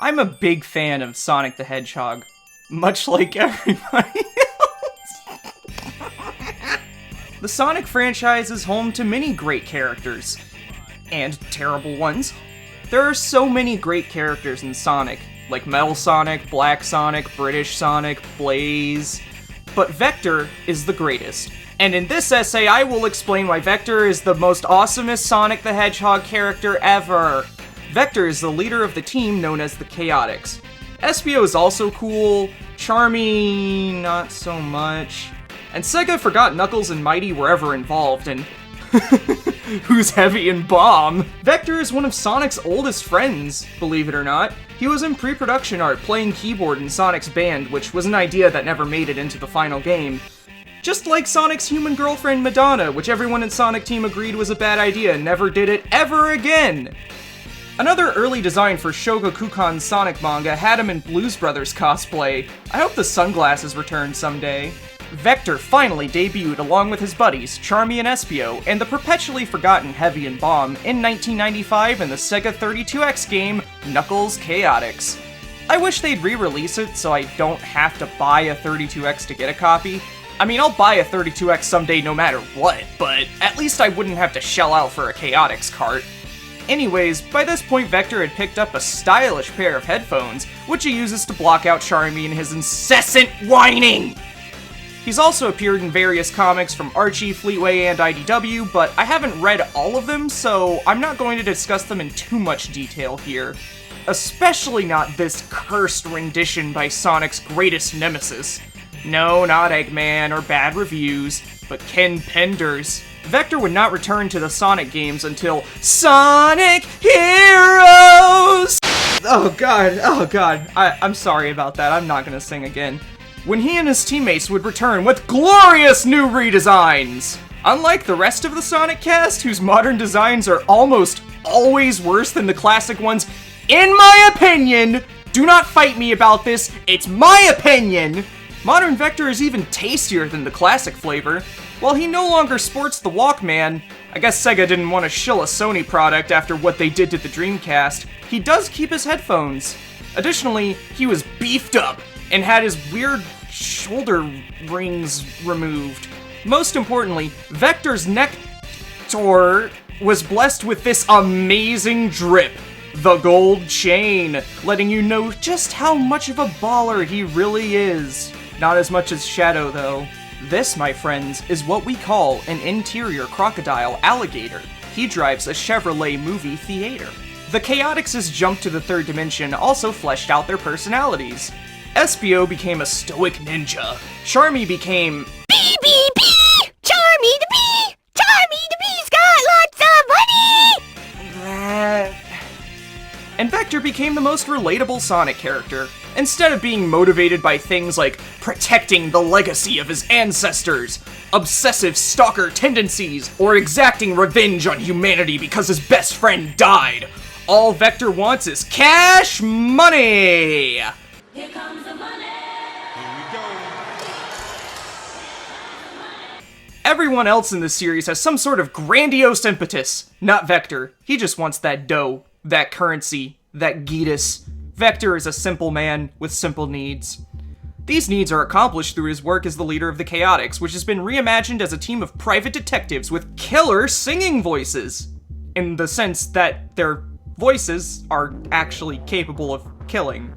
I'm a big fan of Sonic the Hedgehog, much like everybody else. The Sonic franchise is home to many great characters, and terrible ones. There are so many great characters in Sonic, like Metal Sonic, Black Sonic, British Sonic, Blaze, but Vector is the greatest. And in this essay, I will explain why Vector is the most awesomest Sonic the Hedgehog character ever. Vector is the leader of the team known as the Chaotix. Espio is also cool, Charmy not so much, and Sega forgot Knuckles and Mighty were ever involved, and who's Heavy and Bomb? Vector is one of Sonic's oldest friends, believe it or not. He was in pre-production art playing keyboard in Sonic's band, which was an idea that never made it into the final game. Just like Sonic's human girlfriend Madonna, which everyone in Sonic Team agreed was a bad idea and never did it ever again. Another early design for Shogakukan's Sonic manga had him in Blues Brothers cosplay. I hope the sunglasses return someday. Vector finally debuted along with his buddies, Charmy and Espio, and the perpetually forgotten Heavy and Bomb in 1995 in the Sega 32X game, Knuckles Chaotix. I wish they'd re-release it so I don't have to buy a 32X to get a copy. I mean, I'll buy a 32X someday no matter what, but at least I wouldn't have to shell out for a Chaotix cart. Anyways, by this point Vector had picked up a stylish pair of headphones, which he uses to block out Charmy and his incessant whining! He's also appeared in various comics from Archie, Fleetway, and IDW, but I haven't read all of them, so I'm not going to discuss them in too much detail here. Especially not this cursed rendition by Sonic's greatest nemesis. No, not Eggman or bad reviews, but Ken Penders. Vector would not return to the Sonic games until Sonic Heroes! Oh god, I'm sorry about that, I'm not gonna sing again. When he and his teammates would return with glorious new redesigns! Unlike the rest of the Sonic cast, whose modern designs are almost always worse than the classic ones, in my opinion, do not fight me about this, it's my opinion! Modern Vector is even tastier than the classic flavor. While he no longer sports the Walkman, I guess Sega didn't want to shill a Sony product after what they did to the Dreamcast, he does keep his headphones. Additionally, he was beefed up and had his weird shoulder rings removed. Most importantly, Vector's nectar was blessed with this amazing drip, the gold chain, letting you know just how much of a baller he really is. Not as much as Shadow, though. This, my friends, is what we call an interior crocodile alligator. He drives a Chevrolet movie theater. The Chaotix's jump to the third dimension also fleshed out their personalities. Espio became a stoic ninja. Charmy became B! Charmy the bee! Charmy the bee's got lots of money! And Vector became the most relatable Sonic character. Instead of being motivated by things like protecting the legacy of his ancestors, obsessive stalker tendencies, or exacting revenge on humanity because his best friend died, all Vector wants is cash money! Here comes the money! Here we go. Everyone else in this series has some sort of grandiose impetus. Not Vector. He just wants that dough, that currency, that Geetus. Vector is a simple man with simple needs. These needs are accomplished through his work as the leader of the Chaotix, which has been reimagined as a team of private detectives with killer singing voices. In the sense that their voices are actually capable of killing.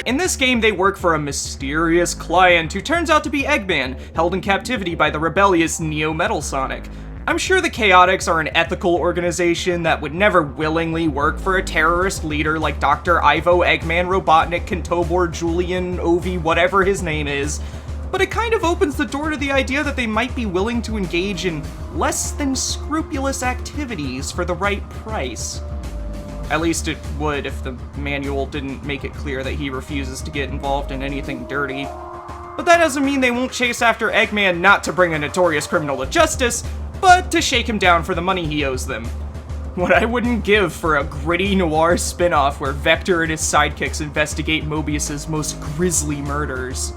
In this game, they work for a mysterious client who turns out to be Eggman, held in captivity by the rebellious Neo-Metal Sonic. I'm sure the Chaotix are an ethical organization that would never willingly work for a terrorist leader like Dr. Ivo, Eggman, Robotnik, Kentobor, Julian, Ovi, whatever his name is, but it kind of opens the door to the idea that they might be willing to engage in less than scrupulous activities for the right price. At least it would if the manual didn't make it clear that he refuses to get involved in anything dirty. But that doesn't mean they won't chase after Eggman not to bring a notorious criminal to justice, but to shake him down for the money he owes them. What I wouldn't give for a gritty noir spin-off where Vector and his sidekicks investigate Mobius's most grisly murders.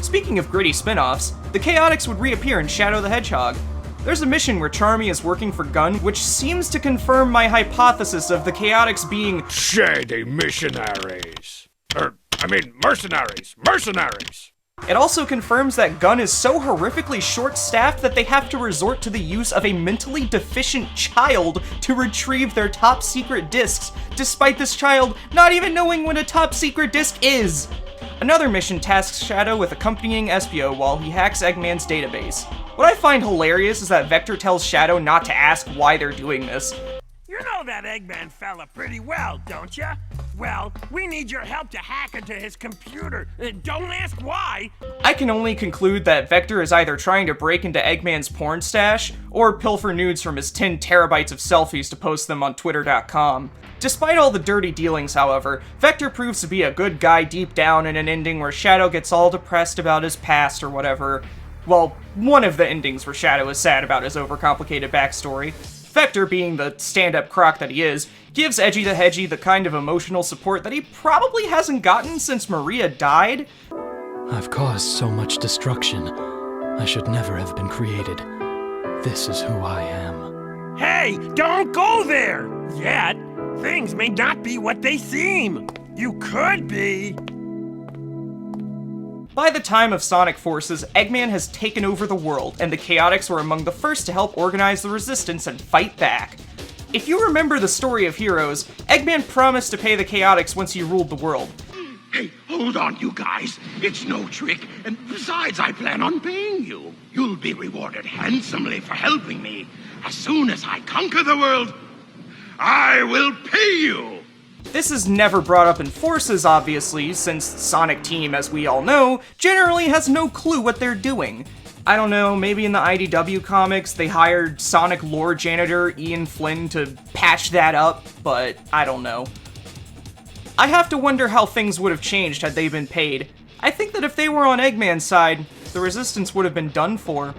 Speaking of gritty spin-offs, the Chaotix would reappear in Shadow the Hedgehog. There's a mission where Charmy is working for Gunn, which seems to confirm my hypothesis of the Chaotix being shady missionaries. Mercenaries. Mercenaries! It also confirms that Gunn is so horrifically short-staffed that they have to resort to the use of a mentally deficient child to retrieve their top-secret discs, despite this child not even knowing what a top-secret disc is! Another mission tasks Shadow with accompanying Espio while he hacks Eggman's database. What I find hilarious is that Vector tells Shadow not to ask why they're doing this. You know that Eggman fella pretty well, don't ya? Well, we need your help to hack into his computer. Don't ask why. I can only conclude that Vector is either trying to break into Eggman's porn stash, or pilfer nudes from his 10 terabytes of selfies to post them on Twitter.com. Despite all the dirty dealings, however, Vector proves to be a good guy deep down in an ending where Shadow gets all depressed about his past or whatever. Well, one of the endings where Shadow is sad about his overcomplicated backstory. Vector, being the stand-up croc that he is, gives Edgy the Hedgy the kind of emotional support that he probably hasn't gotten since Maria died. I've caused so much destruction. I should never have been created. This is who I am. Hey, don't go there! Yet, things may not be what they seem. You could be. By the time of Sonic Forces, Eggman has taken over the world, and the Chaotix were among the first to help organize the resistance and fight back. If you remember the story of Heroes, Eggman promised to pay the Chaotix once he ruled the world. Hey, hold on, you guys. It's no trick, and besides, I plan on paying you. You'll be rewarded handsomely for helping me. As soon as I conquer the world, I will pay you. This is never brought up in Forces, obviously, since Sonic Team, as we all know, generally has no clue what they're doing. I don't know, maybe in the IDW comics they hired Sonic lore janitor Ian Flynn to patch that up, but I don't know. I have to wonder how things would have changed had they been paid. I think that if they were on Eggman's side, the Resistance would have been done for.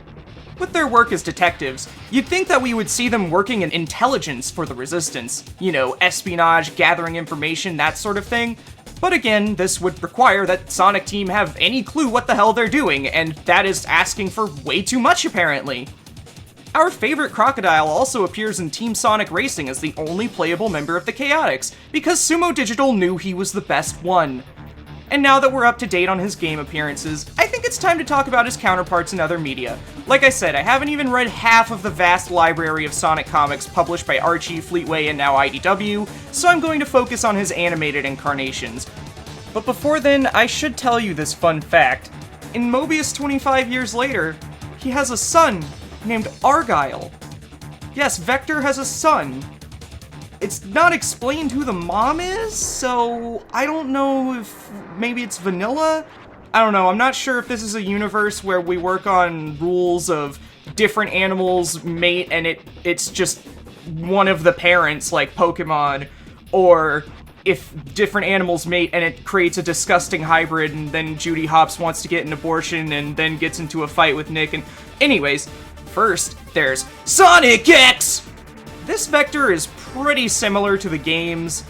With their work as detectives, you'd think that we would see them working in intelligence for the Resistance. You know, espionage, gathering information, that sort of thing. But again, this would require that Sonic Team have any clue what the hell they're doing, and that is asking for way too much, apparently. Our favorite Crocodile also appears in Team Sonic Racing as the only playable member of the Chaotix, because Sumo Digital knew he was the best one. And now that we're up to date on his game appearances, I think it's time to talk about his counterparts in other media. Like I said, I haven't even read half of the vast library of Sonic comics published by Archie, Fleetway, and now IDW, so I'm going to focus on his animated incarnations. But before then, I should tell you this fun fact. In Mobius 25 years later, he has a son named Argyle. Yes, Vector has a son. It's not explained who the mom is, so I don't know if maybe it's vanilla? I don't know, I'm not sure if this is a universe where we work on rules of different animals mate and it's just one of the parents, like Pokemon, or if different animals mate and it creates a disgusting hybrid and then Judy Hopps wants to get an abortion and then gets into a fight with Nick and... Anyways, first, there's Sonic X! This Vector is pretty similar to the games.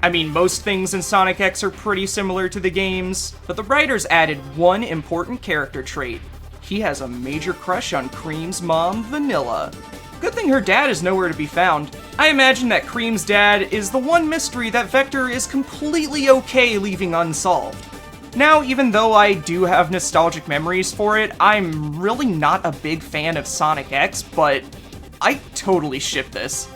I mean, most things in Sonic X are pretty similar to the games, but the writers added one important character trait. He has a major crush on Cream's mom, Vanilla. Good thing her dad is nowhere to be found. I imagine that Cream's dad is the one mystery that Vector is completely okay leaving unsolved. Now, even though I do have nostalgic memories for it, I'm really not a big fan of Sonic X, but I totally ship this.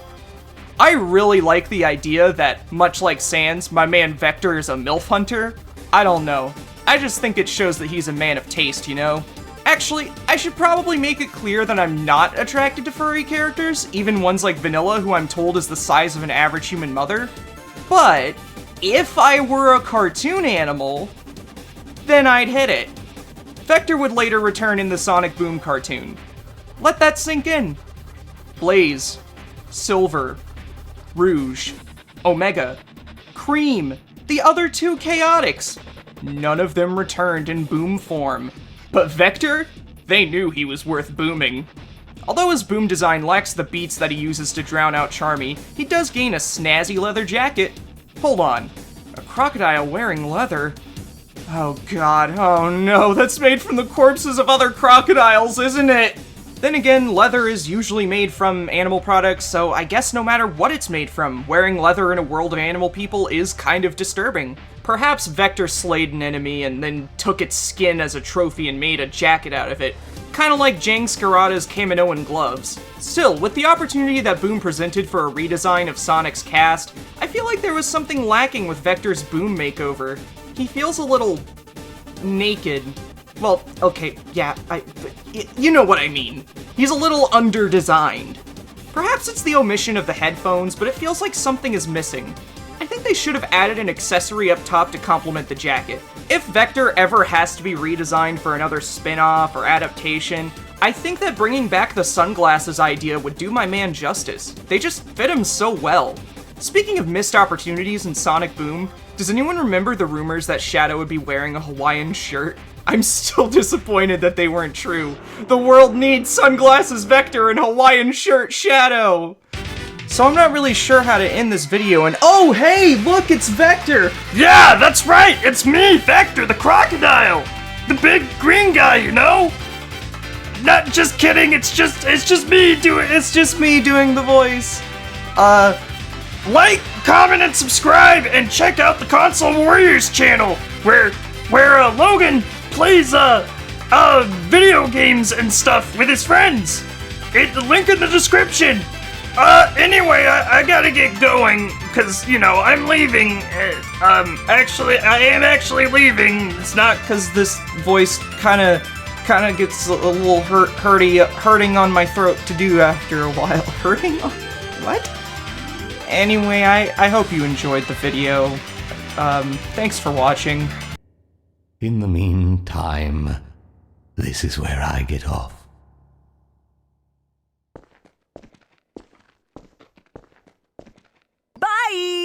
I really like the idea that, much like Sans, my man Vector is a MILF hunter. I don't know. I just think it shows that he's a man of taste, you know? Actually, I should probably make it clear that I'm not attracted to furry characters, even ones like Vanilla, who I'm told is the size of an average human mother. But, if I were a cartoon animal, then I'd hit it. Vector would later return in the Sonic Boom cartoon. Let that sink in. Blaze, Silver, Rouge, Omega, Cream, the other two Chaotix. None of them returned in Boom form. But Vector? They knew he was worth booming. Although his Boom design lacks the beats that he uses to drown out Charmy, he does gain a snazzy leather jacket. Hold on, a crocodile wearing leather? Oh god, oh no, that's made from the corpses of other crocodiles, isn't it? Then again, leather is usually made from animal products, so I guess no matter what it's made from, wearing leather in a world of animal people is kind of disturbing. Perhaps Vector slayed an enemy and then took its skin as a trophy and made a jacket out of it. Kinda like Jang Scarata's Kaminoan gloves. Still, with the opportunity that Boom presented for a redesign of Sonic's cast, I feel like there was something lacking with Vector's Boom makeover. He feels a little... naked. Well, okay, yeah, you know what I mean. He's a little under-designed. Perhaps it's the omission of the headphones, but it feels like something is missing. I think they should have added an accessory up top to complement the jacket. If Vector ever has to be redesigned for another spin-off or adaptation, I think that bringing back the sunglasses idea would do my man justice. They just fit him so well. Speaking of missed opportunities in Sonic Boom, does anyone remember the rumors that Shadow would be wearing a Hawaiian shirt? I'm still disappointed that they weren't true. The world needs Sunglasses Vector and Hawaiian shirt Shadow! So I'm not really sure how to end this video and— oh hey, look, it's Vector! Yeah, that's right! It's me, Vector the Crocodile! The big green guy, you know? Not just kidding, it's just me doing the voice. Like, comment, and subscribe, and check out the Console Warriors channel, where Logan plays video games and stuff with his friends. The link in the description. Anyway, I gotta get going, cause you know I'm leaving. I am actually leaving. It's not cause this voice kinda gets a little hurting on my throat to do after a while. Hurting on what? Anyway, I hope you enjoyed the video. Thanks for watching. In the meantime, this is where I get off. Bye!